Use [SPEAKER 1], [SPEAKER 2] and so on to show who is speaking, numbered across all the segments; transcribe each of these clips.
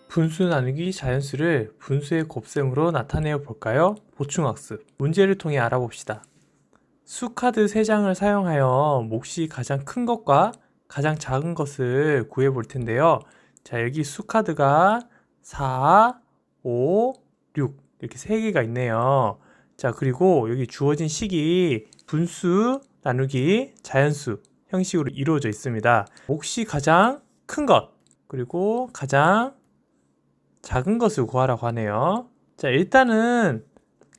[SPEAKER 1] 분수 나누기 자연수를 분수의 곱셈으로 나타내어 볼까요? 보충학습. 문제를 통해 알아봅시다. 수카드 3장을 사용하여 몫이 가장 큰 것과 가장 작은 것을 구해 볼 텐데요. 자, 여기 수카드가 4, 5, 6 이렇게 3개가 있네요. 자, 그리고 여기 주어진 식이 분수 나누기 자연수 형식으로 이루어져 있습니다. 몫이 가장 큰 것, 그리고 가장 작은 것을 구하라고 하네요. 자, 일단은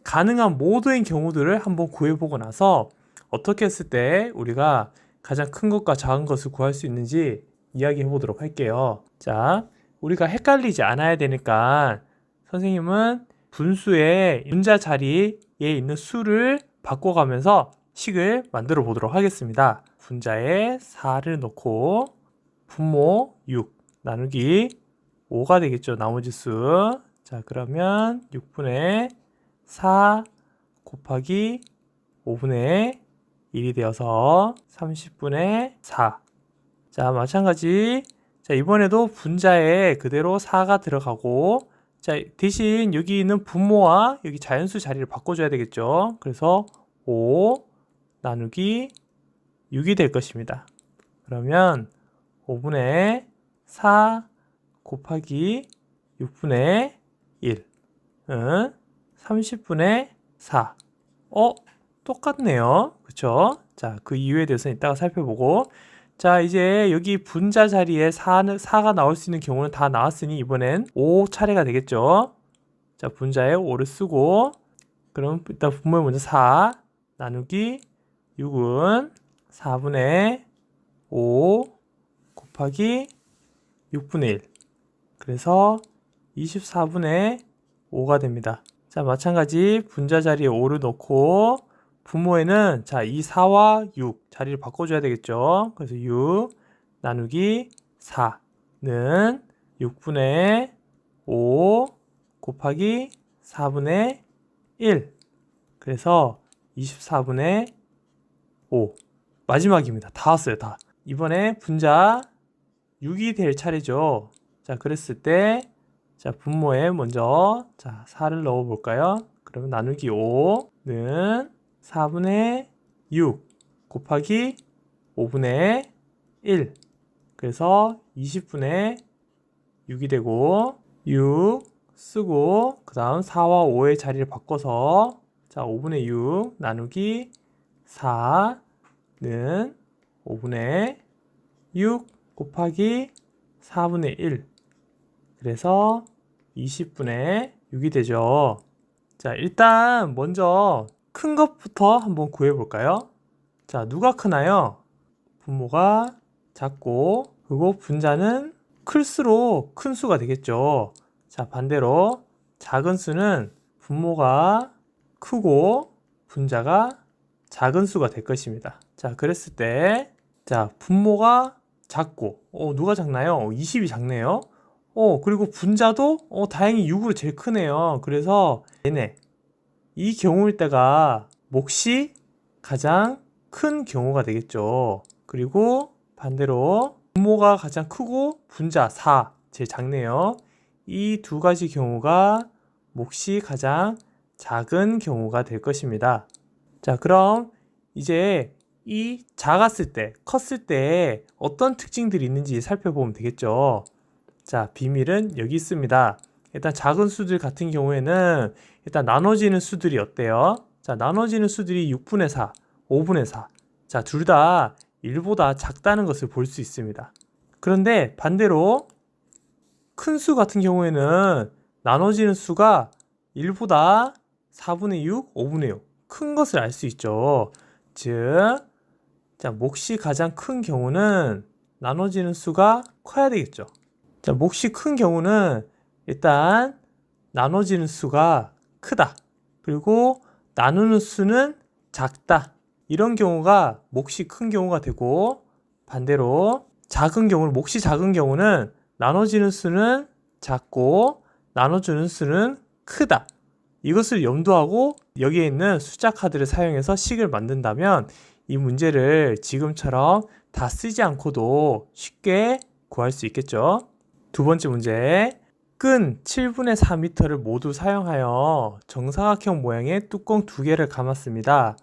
[SPEAKER 1] 가능한 모든 경우들을 한번 구해보고 나서 어떻게 했을 때 우리가 가장 큰 것과 작은 것을 구할 수 있는지 이야기해 보도록 할게요. 자, 우리가 헷갈리지 않아야 되니까 선생님은 분수의 분자 자리에 있는 수를 바꿔가면서 식을 만들어 보도록 하겠습니다. 분자에 4를 넣고 분모 6 나누기 5가 되겠죠. 나머지 수. 자, 그러면 6분의 4 곱하기 5분의 1이 되어서 30분의 4. 자, 마찬가지. 자, 이번에도 분자에 그대로 4가 들어가고, 자, 대신 여기 있는 분모와 여기 자연수 자리를 바꿔줘야 되겠죠. 그래서 5 나누기 6이 될 것입니다. 그러면 5분의 4 곱하기 6분의 1은 30분의 4. 똑같네요. 그쵸? 자, 그 이유에 대해서는 이따가 살펴보고. 자, 이제 여기 분자 자리에 4가 나올 수 있는 경우는 다 나왔으니 이번엔 5차례가 되겠죠? 자, 분자에 5를 쓰고, 그럼 일단 분모에 먼저 4 나누기 6은 4분의 5 곱하기 6분의 1. 그래서 24분의 5가 됩니다. 자, 마찬가지 분자 자리에 5를 넣고 분모에는 자, 이 4와 6 자리를 바꿔줘야 되겠죠. 그래서 6 나누기 4는 6분의 5 곱하기 4분의 1. 그래서 24분의 5. 마지막입니다. 다 왔어요. 다. 이번에 분자 6이 될 차례죠. 자, 그랬을 때 자, 분모에 먼저 자, 4를 넣어 볼까요? 그러면 나누기 5는 4분의 6 곱하기 5분의 1. 그래서 20분의 6이 되고 6 쓰고 그 다음 4와 5의 자리를 바꿔서 자, 5분의 6 나누기 4는 5분의 6 곱하기 4분의 1. 그래서 20분의 6이 되죠. 자, 일단 먼저 큰 것부터 한번 구해볼까요? 자, 누가 크나요? 분모가 작고 그리고 분자는 클수록 큰 수가 되겠죠. 자, 반대로 작은 수는 분모가 크고 분자가 작은 수가 될 것입니다. 자, 그랬을 때 자, 분모가 작고 누가 작나요? 20이 작네요. 그리고 분자도 다행히 6으로 제일 크네요. 그래서 얘네 이 경우일 때가 몫이 가장 큰 경우가 되겠죠. 그리고 반대로 분모가 가장 크고 분자 4 제일 작네요. 이 두 가지 경우가 몫이 가장 작은 경우가 될 것입니다. 자, 그럼 이제 이 작았을 때, 컸을 때 어떤 특징들이 있는지 살펴보면 되겠죠. 자, 비밀은 여기 있습니다. 일단 작은 수들 같은 경우에는 일단 나눠지는 수들이 어때요? 자, 나눠지는 수들이 6분의 4, 5분의 4. 자, 둘 다 1보다 작다는 것을 볼 수 있습니다. 그런데 반대로 큰 수 같은 경우에는 나눠지는 수가 1보다 4분의 6, 5분의 6. 큰 것을 알 수 있죠. 즉, 자, 몫이 가장 큰 경우는 나눠지는 수가 커야 되겠죠. 자, 몫이 큰 경우는 일단 나눠지는 수가 크다. 그리고 나누는 수는 작다. 이런 경우가 몫이 큰 경우가 되고 반대로 작은 경우는 몫이 작은 경우는 나눠지는 수는 작고 나눠주는 수는 크다. 이것을 염두하고 여기에 있는 숫자 카드를 사용해서 식을 만든다면 이 문제를 지금처럼 다 쓰지 않고도 쉽게 구할 수 있겠죠. 두 번째 문제. 끈 7분의 4m를 모두 사용하여 정사각형 모양의 뚜껑 2개를 감았습니다.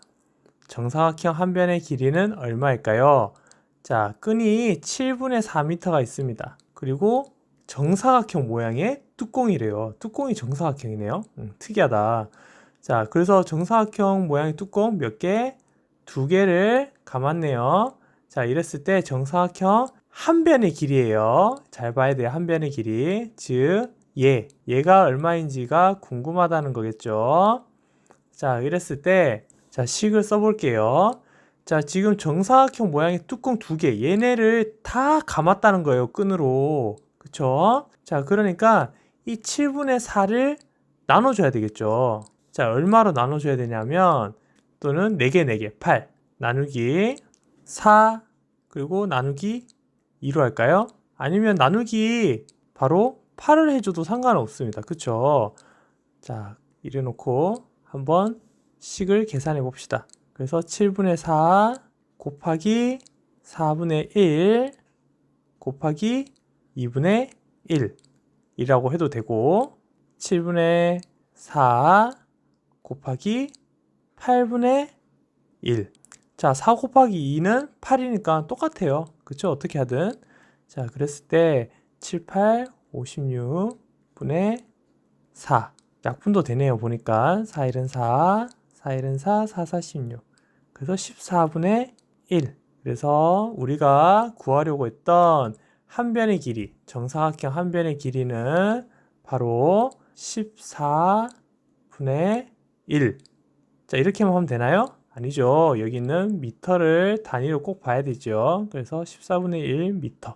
[SPEAKER 1] 정사각형 한 변의 길이는 얼마일까요? 자, 끈이 7분의 4m가 있습니다. 그리고 정사각형 모양의 뚜껑이래요. 뚜껑이 정사각형이네요. 특이하다. 자, 그래서 정사각형 모양의 뚜껑 몇 개? 2개를 감았네요. 자, 이랬을 때 정사각형 한 변의 길이에요. 잘 봐야 돼요. 한 변의 길이. 즉, 얘가 얼마인지가 궁금하다는 거겠죠. 자, 이랬을 때, 자, 식을 써볼게요. 자, 지금 정사각형 모양의 뚜껑 2개, 얘네를 다 감았다는 거예요. 끈으로. 그쵸? 자, 그러니까 이 7분의 4를 나눠줘야 되겠죠. 자, 얼마로 나눠줘야 되냐면, 또는 4개, 8. 나누기 4, 그리고 나누기 2로 할까요? 아니면 나누기 바로 8을 해줘도 상관없습니다. 그쵸? 자, 이래 놓고 한번 식을 계산해 봅시다. 그래서 7분의 4 곱하기 4분의 1 곱하기 2분의 1 이라고 해도 되고, 7분의 4 곱하기 8분의 1. 자, 4 곱하기 2는 8이니까 똑같아요. 그쵸? 어떻게 하든. 자, 그랬을 때 7, 8, 56분의 4. 약분도 되네요. 보니까 4, 1은 4, 4, 1은 4, 4, 4, 16. 그래서 14분의 1. 그래서 우리가 구하려고 했던 한 변의 길이, 정사각형 한 변의 길이는 바로 14분의 1. 자, 이렇게만 하면 되나요? 아니죠. 여기는 미터를 단위로 꼭 봐야 되죠. 그래서 14분의 1 미터.